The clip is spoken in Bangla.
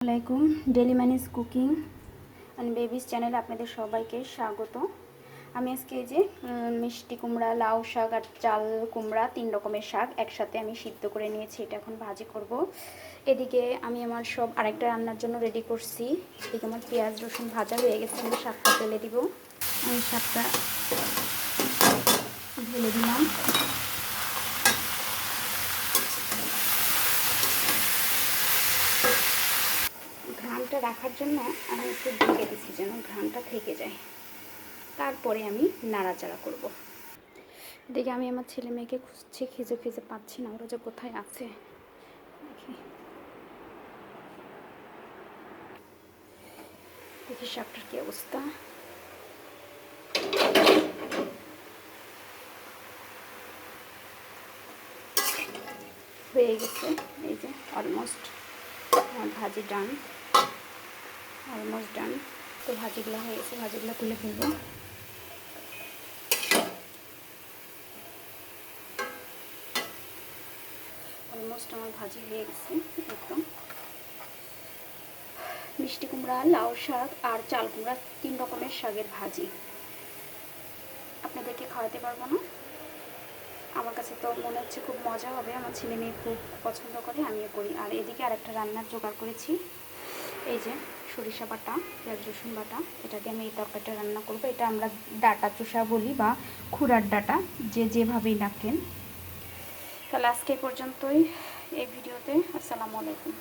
আসসালামাইকুম ডেলি ম্যানিজ কুকিং অ্যান্ড বেবিস চ্যানেলে আপনাদের সবাইকে স্বাগত। আমি আজকে এই যে মিষ্টি কুমড়া, লাউ শাক আর চাল কুমড়া 3 রকমের শাক একসাথে আমি সিদ্ধ করে নিয়েছি। এটা এখন ভাজি করব। এদিকে আমি আমার সব আরেকটা রান্নার জন্য রেডি করছি। এদিকে আমার পেঁয়াজ রসুন ভাজা হয়ে গেছে, আমি শাকটা ঢেলে দিব। আমি শাকটা ঢেলে দিলাম। ঘ্রাণটা রাখার জন্য আমি একটু ঢেকে দিচ্ছি যেন ঘ্রাণটা থেকে যায়, তারপরে আমি নাড়াচাড়া করব। দেখি আমি আমার ছেলে মেয়েকে খুঁজছি, খুঁজে খুঁজে পাচ্ছি না, ওরা যে কোথায় আছে। দেখি শাকটার কি অবস্থা। হয়ে গেছে, এই যে অলমোস্ট আমার ভাজি ডান, অলমোস্ট ডান। তো ভাজিগুলো হয়ে গেছে, ভাজিগুলো তুলে ফেলবো। অলমোস্ট আমার ভাজি হয়ে গেছে একদম। মিষ্টি কুমড়া, লাউ শাক আর চাল কুমড়া 3 রকমের শাকের ভাজি আপনাদেরকে খাওয়াতে পারবো না। আমার কাছে তো মনে হচ্ছে খুব মজা হবে, আমার ছেলে মেয়ে খুব পছন্দ করে, আমিও করি। আর এদিকে আরেকটা রান্নার জোগাড় করেছি, এই যে সরিষা বাটা, পেঁয়াজ রসুন বাটা, এটা দিয়ে আমি এই তরকারিটা রান্না করবো। এটা আমরা ডাটা চোষা বলি বা খুরার ডাটা, যে যেভাবেই ডাকেন। তাহলে আজকে পর্যন্তই এই ভিডিওতে। আসসালামু আলাইকুম।